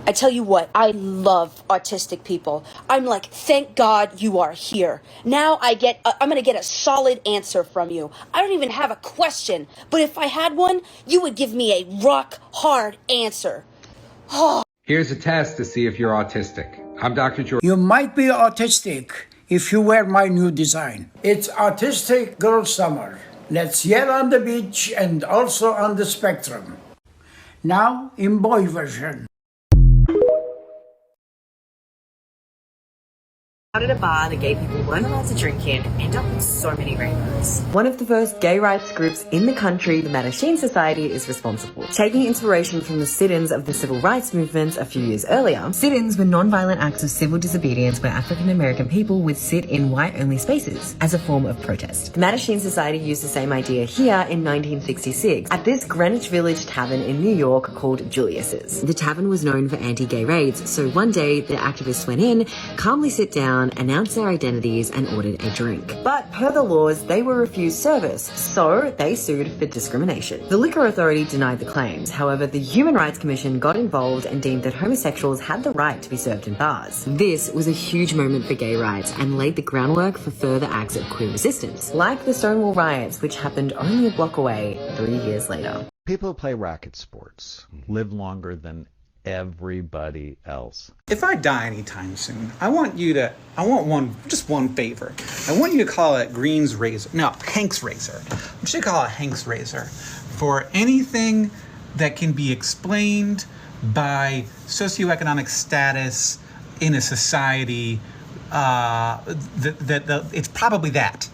I tell you what, I love autistic people. I'm like, thank God you are here. Now I'm gonna get a solid answer from you. I don't even have a question, but if I had one, you would give me a rock hard answer. Here's a test to see if you're autistic. I'm Dr. George. You might be autistic if you wear my new design. It's Autistic Girl Summer. Let's yell on the beach and also on the spectrum. Now in boy version. Started a bar that gay people weren't allowed to drink in and end up with so many rainbows. One of the first gay rights groups in the country, the Mattachine Society, is responsible. Taking inspiration from the sit-ins of the civil rights movements a few years earlier, sit-ins were non-violent acts of civil disobedience where African American people would sit in white-only spaces as a form of protest. The Mattachine Society used the same idea here in 1966 at this Greenwich Village tavern in New York called Julius's. The tavern was known for anti-gay raids, so one day the activists went in, calmly sit down, announced their identities and ordered a drink. But per the laws, they were refused service, so they sued for discrimination. The Liquor Authority denied the claims. However, the Human Rights Commission got involved and deemed that homosexuals had the right to be served in bars. This was a huge moment for gay rights and laid the groundwork for further acts of queer resistance, like the Stonewall riots, which happened only a block away 3 years later. People who play racket sports live longer than everybody else. If I die anytime soon, I want one favor. I want you to call it Green's razor. No, Hank's razor. I'm just gonna call it Hank's razor for anything that can be explained by socioeconomic status in a society. It's probably that,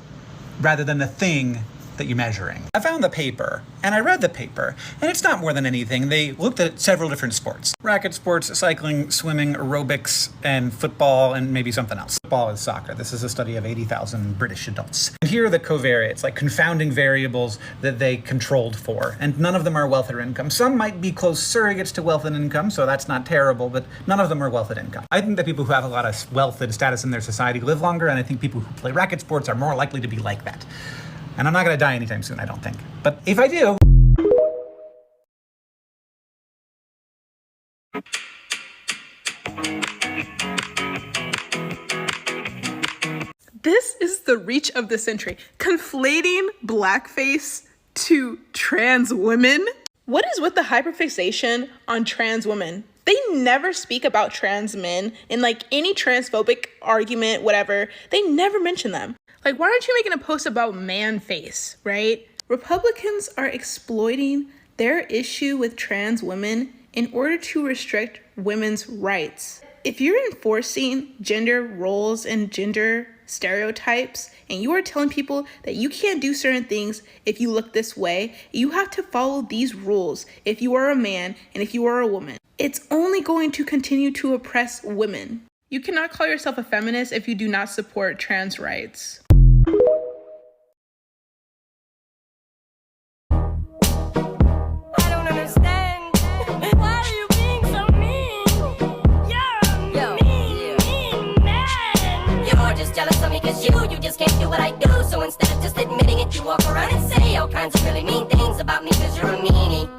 rather than the thing that you're measuring. I found the paper, and I read the paper, and it's not more than anything. They looked at several different sports. Racket sports, cycling, swimming, aerobics, and football, and maybe something else. Football is soccer. This is a study of 80,000 British adults. And here are the covariates, like confounding variables that they controlled for, and none of them are wealth or income. Some might be close surrogates to wealth and income, so that's not terrible, but none of them are wealth and income. I think that people who have a lot of wealth and status in their society live longer, and I think people who play racket sports are more likely to be like that. And I'm not going to die anytime soon, I don't think. But if I do... This is the reach of the century. Conflating blackface to trans women. What is with the hyperfixation on trans women? They never speak about trans men in like any transphobic argument, whatever. They never mention them. Like, why aren't you making a post about man face, right? Republicans are exploiting their issue with trans women in order to restrict women's rights. If you're enforcing gender roles and gender stereotypes, and you are telling people that you can't do certain things if you look this way, you have to follow these rules if you are a man and if you are a woman. It's only going to continue to oppress women. You cannot call yourself a feminist if you do not support trans rights. You just can't do what I do. So instead of just admitting it, you walk around and say all kinds of really mean things about me because you're a meanie.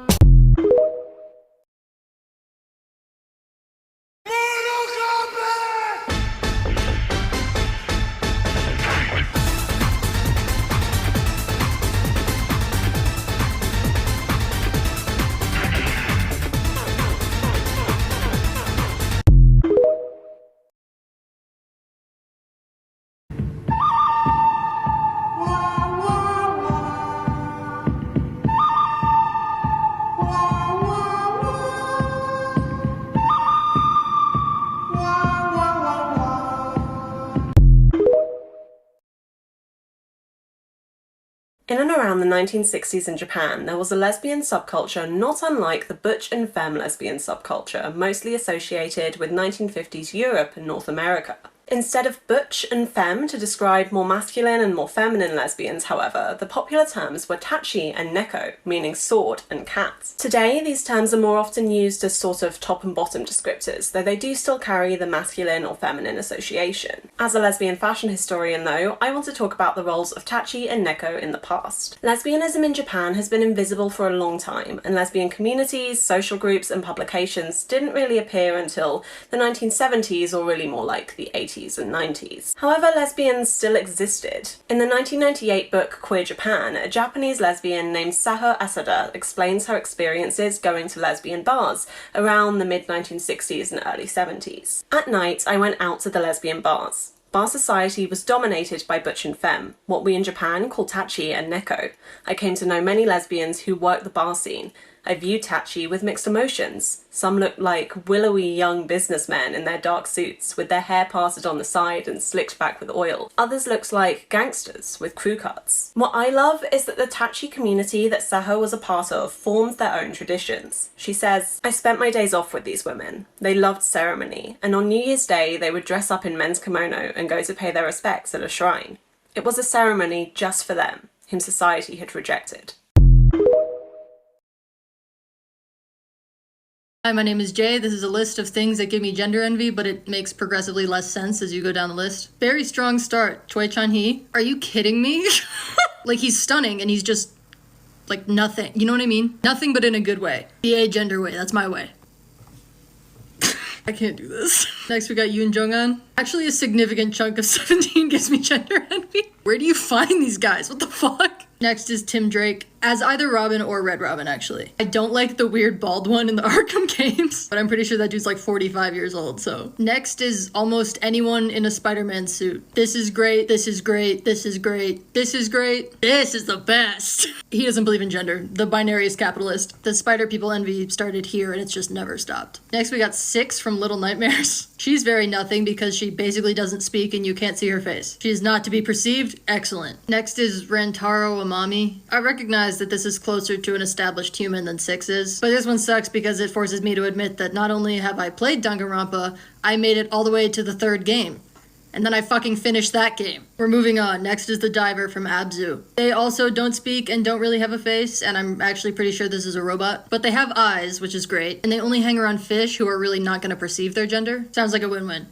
In and around the 1960s in Japan, there was a lesbian subculture not unlike the butch and femme lesbian subculture, mostly associated with 1950s Europe and North America. Instead of butch and femme to describe more masculine and more feminine lesbians, however, the popular terms were tachi and neko, meaning sword and cat. Today, these terms are more often used as sort of top and bottom descriptors, though they do still carry the masculine or feminine association. As a lesbian fashion historian, though, I want to talk about the roles of tachi and neko in the past. Lesbianism in Japan has been invisible for a long time, and lesbian communities, social groups, and publications didn't really appear until the 1970s, or really more like the 80s and 90s. However, lesbians still existed. In the 1998 book Queer Japan, a Japanese lesbian named Saho Asada explains her experiences going to lesbian bars around the mid-1960s and early 70s. At night, I went out to the lesbian bars. Bar society was dominated by butch and femme, what we in Japan call tachi and neko. I came to know many lesbians who worked the bar scene. I viewed tachi with mixed emotions. Some looked like willowy young businessmen in their dark suits, with their hair parted on the side and slicked back with oil. Others looked like gangsters with crew cuts. What I love is that the tachi community that Saho was a part of formed their own traditions. She says, "I spent my days off with these women. They loved ceremony, and on New Year's Day they would dress up in men's kimono and go to pay their respects at a shrine. It was a ceremony just for them, whom society had rejected." Hi, my name is Jay. This is a list of things that give me gender envy, but it makes progressively less sense as you go down the list. Very strong start. Choi Chan-hee. Are you kidding me? Like, he's stunning and he's just, like, nothing. You know what I mean? Nothing but in a good way. BA gender way. That's my way. I can't do this. Next, we got Yoon Jong-un. Actually, a significant chunk of 17 gives me gender envy. Where do you find these guys? What the fuck? Next is Tim Drake, as either Robin or Red Robin, actually. I don't like the weird bald one in the Arkham games, but I'm pretty sure that dude's like 45 years old, so. Next is almost anyone in a Spider-Man suit. This is great, this is great, this is great, this is great, this is the best. He doesn't believe in gender. The binary is capitalist. The spider people envy started here and it's just never stopped. Next, we got Six from Little Nightmares. She's very nothing because she basically doesn't speak and you can't see her face. She is not to be perceived. Excellent. Next is Rantaro Amami. I recognize that this is closer to an established human than Six is, but this one sucks because it forces me to admit that not only have I played Danganronpa, I made it all the way to the third game. And then I fucking finished that game. We're moving on. Next is the diver from Abzu. They also don't speak and don't really have a face, and I'm actually pretty sure this is a robot. But they have eyes, which is great, and they only hang around fish who are really not going to perceive their gender. Sounds like a win-win.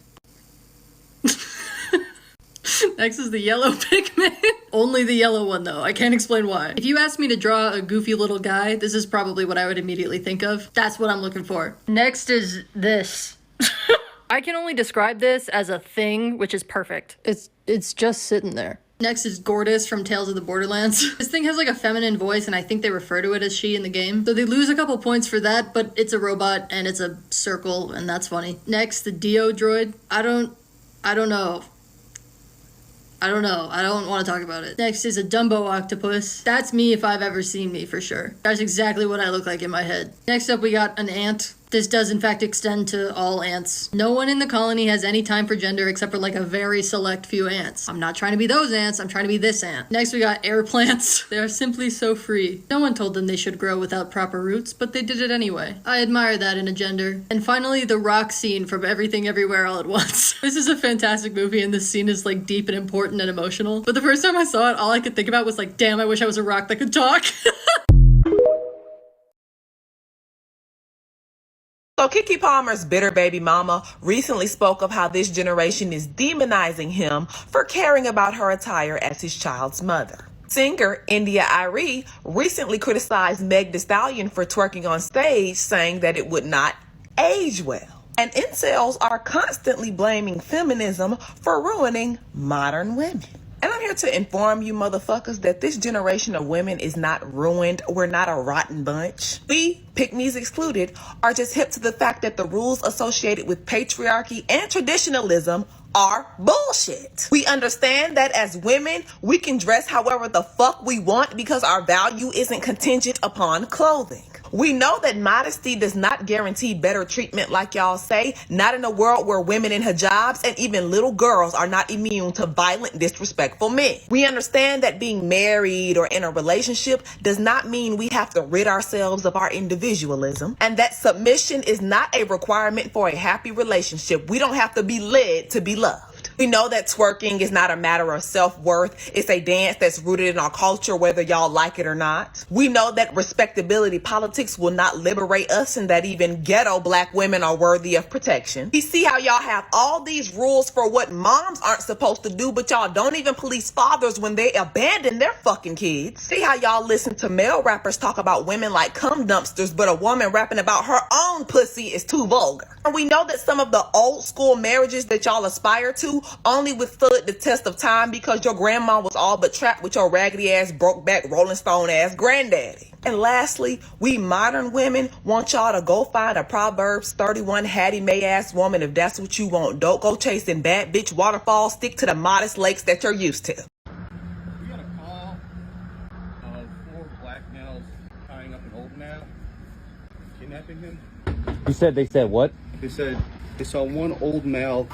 Next is the yellow pigment. Only the yellow one, though. I can't explain why. If you asked me to draw a goofy little guy, this is probably what I would immediately think of. That's what I'm looking for. Next is this. I can only describe this as a thing, which is perfect. It's just sitting there. Next is Gortys from Tales of the Borderlands. This thing has like a feminine voice, and I think they refer to it as she in the game. So they lose a couple points for that, but it's a robot and it's a circle, and that's funny. Next, the Dio droid. I don't know. I don't want to talk about it. Next is a Dumbo octopus. That's me if I've ever seen me, for sure. That's exactly what I look like in my head. Next up, we got an ant. This does in fact extend to all ants. No one in the colony has any time for gender except for like a very select few ants. I'm not trying to be those ants, I'm trying to be this ant. Next we got air plants. They are simply so free. No one told them they should grow without proper roots, but they did it anyway. I admire that in a gender. And finally, the rock scene from Everything Everywhere All at Once. This is a fantastic movie and this scene is like deep and important and emotional. But the first time I saw it, all I could think about was like, damn, I wish I was a rock that could talk. So Keke Palmer's bitter baby mama recently spoke of how this generation is demonizing him for caring about her attire as his child's mother. Singer India Arie recently criticized Meg Thee Stallion for twerking on stage, saying that it would not age well. And incels are constantly blaming feminism for ruining modern women. And I'm here to inform you motherfuckers that this generation of women is not ruined. We're not a rotten bunch. We, pick-me's excluded, are just hip to the fact that the rules associated with patriarchy and traditionalism are bullshit. We understand that as women, we can dress however the fuck we want because our value isn't contingent upon clothing. We know that modesty does not guarantee better treatment like y'all say, not in a world where women in hijabs and even little girls are not immune to violent, disrespectful men. We understand that being married or in a relationship does not mean we have to rid ourselves of our individualism, and that submission is not a requirement for a happy relationship. We don't have to be led to be loved. We know that twerking is not a matter of self-worth. It's a dance that's rooted in our culture, whether y'all like it or not. We know that respectability politics will not liberate us and that even ghetto black women are worthy of protection. We see how y'all have all these rules for what moms aren't supposed to do, but y'all don't even police fathers when they abandon their fucking kids. See how y'all listen to male rappers talk about women like cum dumpsters, but a woman rapping about her own pussy is too vulgar. And we know that some of the old school marriages that y'all aspire to only withstood the test of time because your grandma was all but trapped with your raggedy ass, broke back, Rolling Stone ass granddaddy. And lastly, we modern women want y'all to go find a Proverbs 31 Hattie Mae ass woman if that's what you want. Don't go chasing bad bitch waterfalls. Stick to the modest lakes that you're used to. We got a call of 4 black males tying up an old man, kidnapping him. You said they said what? They said they saw one old male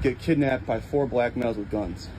get kidnapped by 4 black males with guns.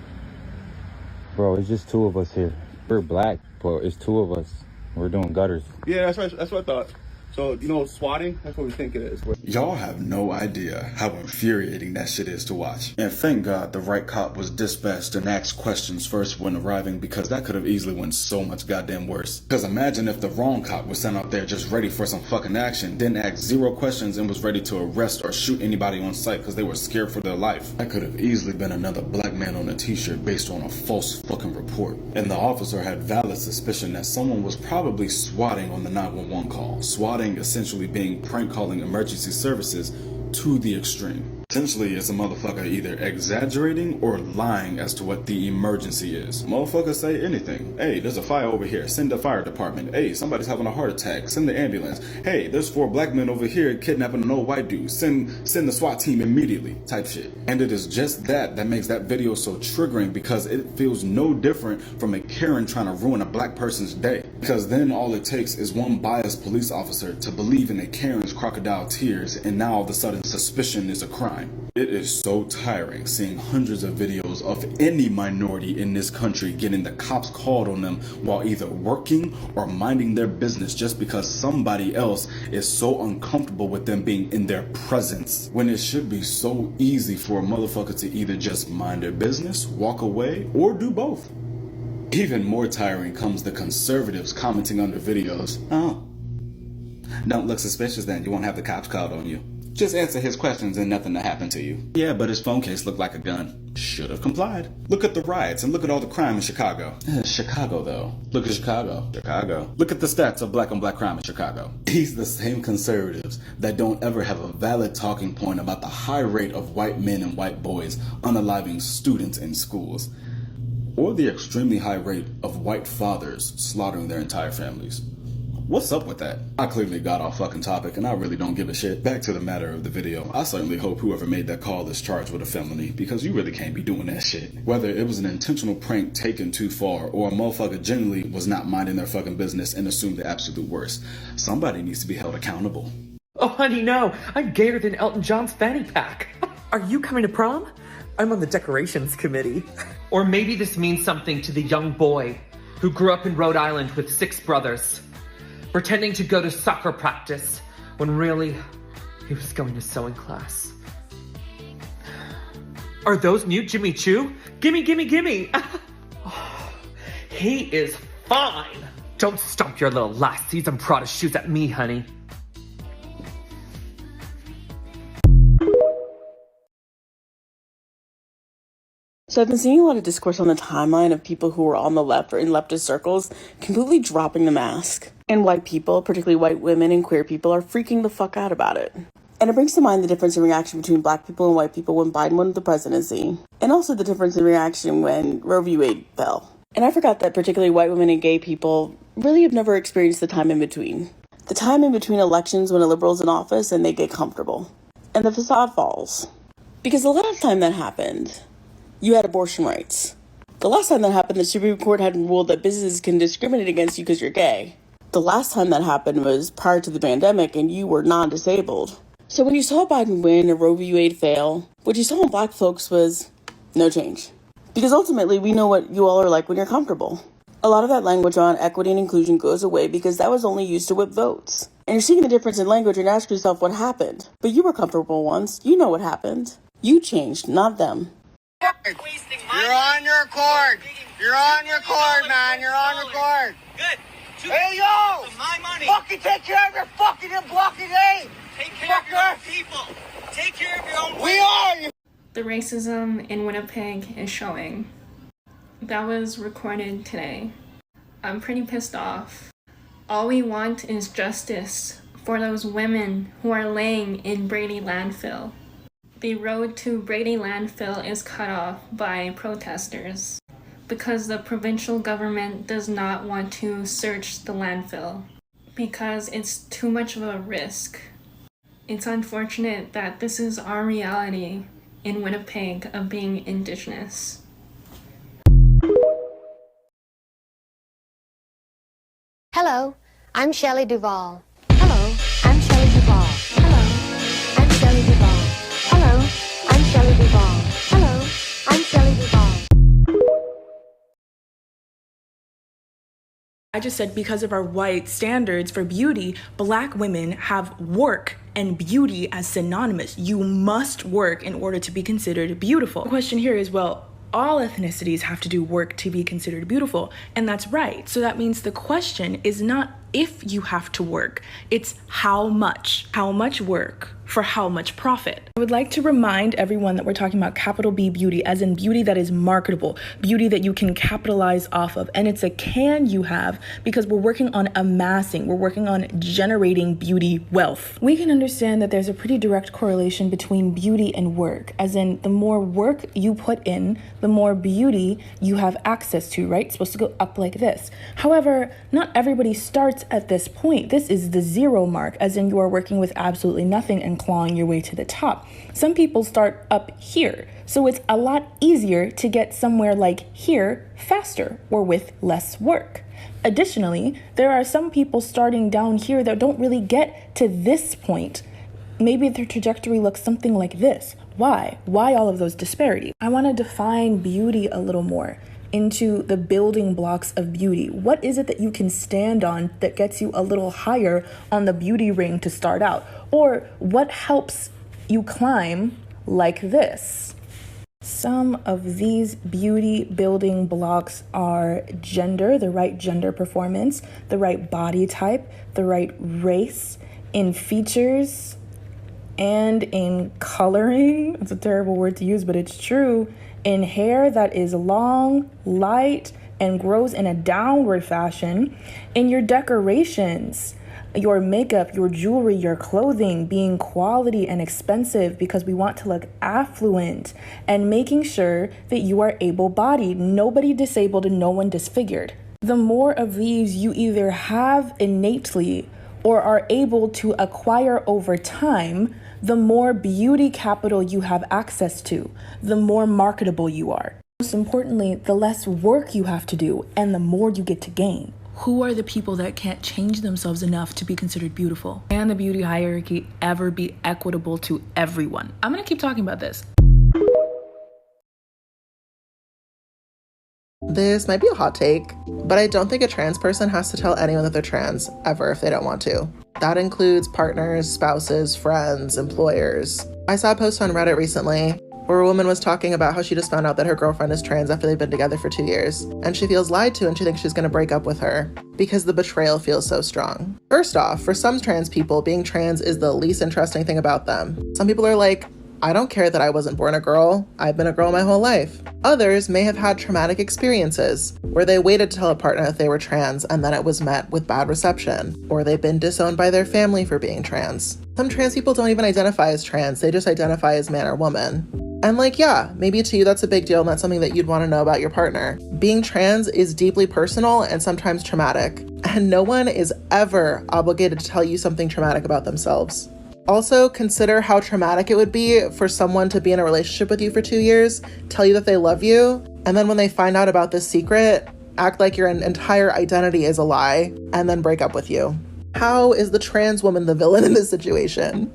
Bro, it's just 2 of us here. We're black, bro. It's 2 of us. We're doing gutters. Yeah, that's what I thought. So, you know, swatting, that's what we think it is. Y'all have no idea how infuriating that shit is to watch. And thank God the right cop was dispatched and asked questions first when arriving, because that could have easily went so much goddamn worse. Because imagine if the wrong cop was sent out there just ready for some fucking action, didn't ask 0 questions and was ready to arrest or shoot anybody on sight because they were scared for their life. That could have easily been another black man on a t-shirt based on a false fucking report. And the officer had valid suspicion that someone was probably swatting on the 911 call. Swatting essentially being prank calling emergency services to the extreme. Essentially, it's a motherfucker either exaggerating or lying as to what the emergency is. Motherfuckers say anything. Hey, there's a fire over here. Send the fire department. Hey, somebody's having a heart attack. Send the ambulance. Hey, there's 4 black men over here kidnapping an old white dude. Send the SWAT team immediately. Type shit. And it is just that makes that video so triggering, because it feels no different from a Karen trying to ruin a black person's day. Because then all it takes is one biased police officer to believe in a Karen's crocodile tears, and now all of a sudden suspicion is a crime. It is so tiring seeing hundreds of videos of any minority in this country getting the cops called on them while either working or minding their business just because somebody else is so uncomfortable with them being in their presence, when it should be so easy for a motherfucker to either just mind their business, walk away, or do both. Even more tiring comes the conservatives commenting under videos. Oh, don't look suspicious then, you won't have the cops called on you. Just answer his questions and nothing to happen to you. Yeah, but his phone case looked like a gun. Should have complied. Look at the riots and look at all the crime in Chicago. Chicago, though. Look at Chicago. Chicago. Look at the stats of black on black crime in Chicago. These the same conservatives that don't ever have a valid talking point about the high rate of white men and white boys unaliving students in schools, or the extremely high rate of white fathers slaughtering their entire families. What's up with that? I clearly got off fucking topic and I really don't give a shit. Back to the matter of the video. I certainly hope whoever made that call is charged with a felony, because you really can't be doing that shit. Whether it was an intentional prank taken too far or a motherfucker genuinely was not minding their fucking business and assumed the absolute worst, somebody needs to be held accountable. Oh honey, no. I'm gayer than Elton John's fanny pack. Are you coming to prom? I'm on the decorations committee. Or maybe this means something to the young boy who grew up in Rhode Island with 6 brothers, pretending to go to soccer practice when really he was going to sewing class. Are those new Jimmy Choo? Gimme, gimme, gimme! Oh, he is fine! Don't stomp your little lassies and Prada shoes at me, honey. So I've been seeing a lot of discourse on the timeline of people who are on the left or in leftist circles completely dropping the mask. And white people, particularly white women and queer people, are freaking the fuck out about it. And it brings to mind the difference in reaction between black people and white people when Biden won the presidency, and also the difference in reaction when Roe v. Wade fell. And I forgot that particularly white women and gay people really have never experienced the time in between. The time in between elections when a liberal's in office and they get comfortable. And the facade falls. Because the last time that happened, you had abortion rights. The last time that happened, the Supreme Court had ruled that businesses can discriminate against you because you're gay. The last time that happened was prior to the pandemic and you were non-disabled. So when you saw Biden win and Roe v. Wade fail, what you saw in black folks was no change. Because ultimately, we know what you all are like when you're comfortable. A lot of that language on equity and inclusion goes away because that was only used to whip votes. And you're seeing the difference in language and ask yourself what happened. But you were comfortable once. You know what happened. You changed, not them. You're on your court. You're on your court, man. You're on your court. Good. Hey, yo! My money. Fucking take care of your fucking blocking aid. Take care of your own people. Take care of your own. We are. The racism in Winnipeg is showing. That was recorded today. I'm pretty pissed off. All we want is justice for those women who are laying in Brady landfill. The road to Brady landfill is cut off by protesters because the provincial government does not want to search the landfill because it's too much of a risk. It's unfortunate that this is our reality in Winnipeg of being Indigenous. Hello, I'm Shelley Duvall. Hello, I'm Shelley Duvall. Hello, I'm Shelley Duvall. Hello, I'm Shelley Duvall. Hello, I'm Shelley Duvall. I just said because of our white standards for beauty, Black women have work and beauty as synonymous. You must work in order to be considered beautiful. The question here is, well, all ethnicities have to do work to be considered beautiful, and that's right. So that means the question is not if you have to work, it's how much work for how much profit. I would like to remind everyone that we're talking about capital B beauty, as in beauty that is marketable, beauty that you can capitalize off of, and it's a can you have because we're working on amassing, we're working on generating beauty wealth. We can understand that there's a pretty direct correlation between beauty and work, as in the more work you put in, the more beauty you have access to, right? It's supposed to go up like this. However, not everybody starts at this point. This is the zero mark, as in you are working with absolutely nothing and clawing your way to the top. Some people start up here, so it's a lot easier to get somewhere like here faster or with less work. Additionally, there are some people starting down here that don't really get to this point. Maybe their trajectory looks something like this. Why? Why all of those disparities? I want to define beauty a little more into the building blocks of beauty. What is it that you can stand on that gets you a little higher on the beauty ring to start out? Or what helps you climb like this? Some of these beauty building blocks are gender, the right gender performance, the right body type, the right race in features, and in coloring. It's a terrible word to use, but it's true. In hair that is long, light, and grows in a downward fashion. In your decorations, your makeup, your jewelry, your clothing being quality and expensive because we want to look affluent, and making sure that you are able-bodied, nobody disabled and no one disfigured. The more of these you either have innately or are able to acquire over time, the more beauty capital you have access to, the more marketable you are. Most importantly, the less work you have to do and the more you get to gain. Who are the people that can't change themselves enough to be considered beautiful? Can the beauty hierarchy ever be equitable to everyone? I'm gonna keep talking about this. This might be a hot take, but I don't think a trans person has to tell anyone that they're trans, ever, if they don't want to. That includes partners, spouses, friends, employers. I saw a post on Reddit recently where a woman was talking about how she just found out that her girlfriend is trans after they've been together for 2 years, and she feels lied to and she thinks she's gonna break up with her because the betrayal feels so strong. First off, for some trans people, being trans is the least interesting thing about them. Some people are like, I don't care that I wasn't born a girl. I've been a girl my whole life. Others may have had traumatic experiences where they waited to tell a partner that they were trans and then it was met with bad reception, or they've been disowned by their family for being trans. Some trans people don't even identify as trans, they just identify as man or woman. And like, yeah, maybe to you that's a big deal and that's something that you'd want to know about your partner. Being trans is deeply personal and sometimes traumatic, and no one is ever obligated to tell you something traumatic about themselves. Also, consider how traumatic it would be for someone to be in a relationship with you for 2 years, tell you that they love you, and then when they find out about this secret, act like your entire identity is a lie, and then break up with you. How is the trans woman the villain in this situation?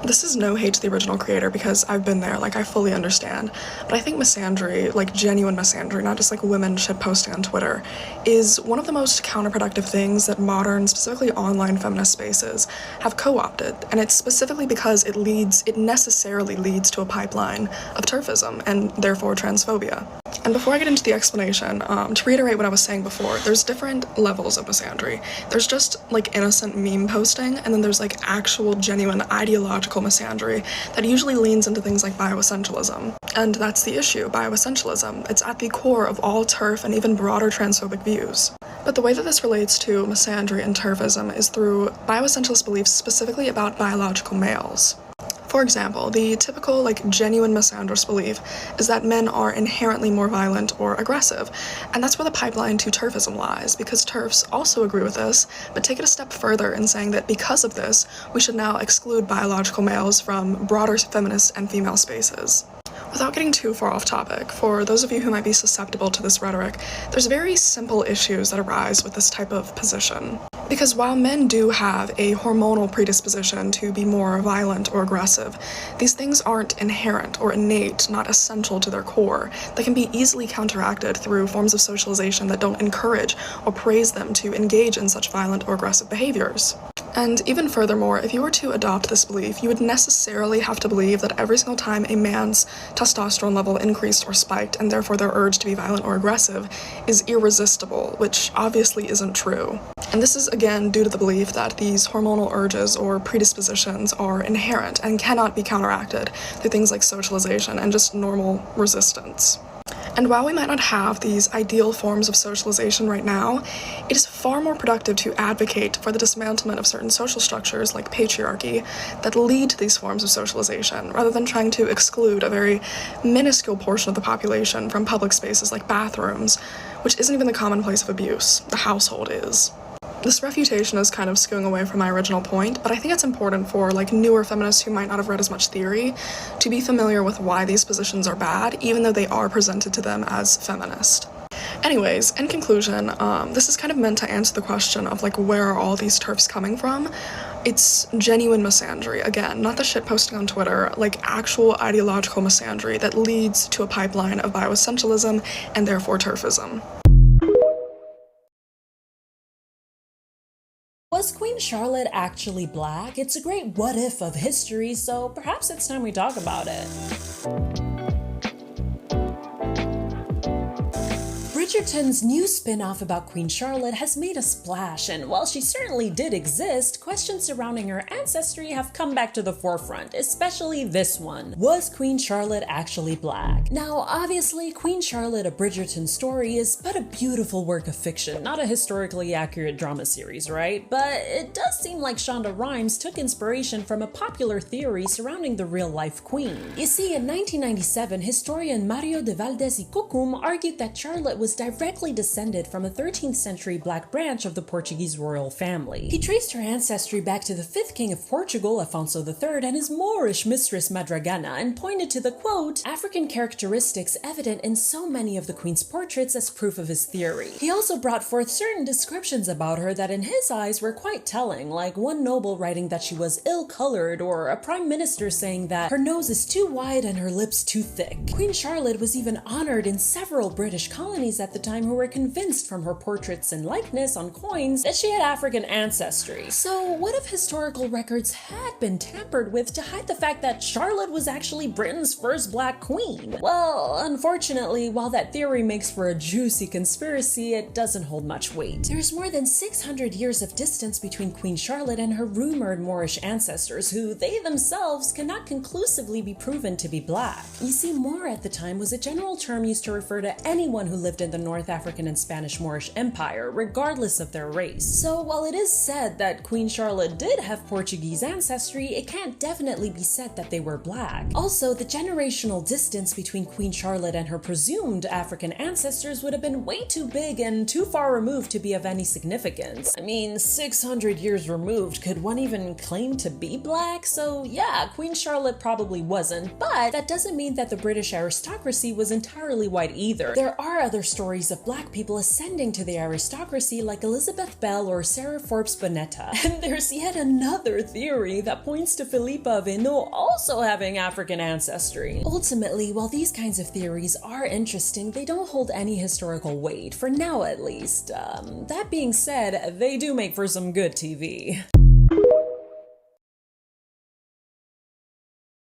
This is no hate to the original creator because I've been there, like I fully understand. But I think misandry, like genuine misandry, not just like women shitposting on Twitter, is one of the most counterproductive things that modern, specifically online feminist spaces have co-opted. And it's specifically because it necessarily leads to a pipeline of turfism and therefore transphobia. And before I get into the explanation, to reiterate what I was saying before, there's different levels of misandry. There's just like innocent meme posting, and then there's like actual genuine ideological misandry that usually leans into things like bioessentialism. And that's the issue, bioessentialism. It's at the core of all TERF and even broader transphobic views. But the way that this relates to misandry and TERFism is through bioessentialist beliefs specifically about biological males. For example, the typical, like, genuine misandrist belief is that men are inherently more violent or aggressive, and that's where the pipeline to TERFism lies, because TERFs also agree with this, but take it a step further in saying that because of this, we should now exclude biological males from broader feminist and female spaces. Without getting too far off topic, for those of you who might be susceptible to this rhetoric, there's very simple issues that arise with this type of position. Because while men do have a hormonal predisposition to be more violent or aggressive, these things aren't inherent or innate, not essential to their core. They can be easily counteracted through forms of socialization that don't encourage or praise them to engage in such violent or aggressive behaviors. And even furthermore, if you were to adopt this belief, you would necessarily have to believe that every single time a man's testosterone level increased or spiked, and therefore their urge to be violent or aggressive, is irresistible, which obviously isn't true. And this is again due to the belief that these hormonal urges or predispositions are inherent and cannot be counteracted through things like socialization and just normal resistance. And while we might not have these ideal forms of socialization right now, it is far more productive to advocate for the dismantlement of certain social structures like patriarchy that lead to these forms of socialization, rather than trying to exclude a very minuscule portion of the population from public spaces like bathrooms, which isn't even the commonplace of abuse. The household is. This refutation is kind of skewing away from my original point, but I think it's important for like newer feminists who might not have read as much theory to be familiar with why these positions are bad, even though they are presented to them as feminist. Anyways, in conclusion, this is kind of meant to answer the question of like where are all these TERFs coming from? It's genuine misandry, again, not the shit posting on Twitter, like actual ideological misandry that leads to a pipeline of bioessentialism and therefore TERFism. Was Queen Charlotte actually black? It's a great what if of history, so perhaps it's time we talk about it. Bridgerton's new spin-off about Queen Charlotte has made a splash, and while she certainly did exist, questions surrounding her ancestry have come back to the forefront, especially this one. Was Queen Charlotte actually black? Now, obviously, Queen Charlotte, a Bridgerton story, is but a beautiful work of fiction, not a historically accurate drama series, right? But it does seem like Shonda Rhimes took inspiration from a popular theory surrounding the real-life queen. You see, in 1997, historian Mario de Valdez y Cocum argued that Charlotte was directly descended from a 13th century black branch of the Portuguese royal family. He traced her ancestry back to the 5th king of Portugal, Afonso III, and his Moorish mistress Madragana, and pointed to the, quote, African characteristics evident in so many of the queen's portraits as proof of his theory. He also brought forth certain descriptions about her that in his eyes were quite telling, like one noble writing that she was ill-colored, or a prime minister saying that her nose is too wide and her lips too thick. Queen Charlotte was even honored in several British colonies at the time who were convinced from her portraits and likeness on coins that she had African ancestry. So what if historical records had been tampered with to hide the fact that Charlotte was actually Britain's first black queen? Well, unfortunately, while that theory makes for a juicy conspiracy, it doesn't hold much weight. There's more than 600 years of distance between Queen Charlotte and her rumored Moorish ancestors, who they themselves cannot conclusively be proven to be black. You see, Moor at the time was a general term used to refer to anyone who lived in the North African and Spanish Moorish Empire, regardless of their race. So while it is said that Queen Charlotte did have Portuguese ancestry, it can't definitely be said that they were black. Also, the generational distance between Queen Charlotte and her presumed African ancestors would have been way too big and too far removed to be of any significance. I mean, 600 years removed, could one even claim to be black? So yeah, Queen Charlotte probably wasn't, but that doesn't mean that the British aristocracy was entirely white either. There are other stories stories of black people ascending to the aristocracy like Elizabeth Bell or Sarah Forbes Bonetta. And there's yet another theory that points to Filipa Aveno also having African ancestry. Ultimately, while these kinds of theories are interesting, they don't hold any historical weight, for now at least. That being said, they do make for some good TV.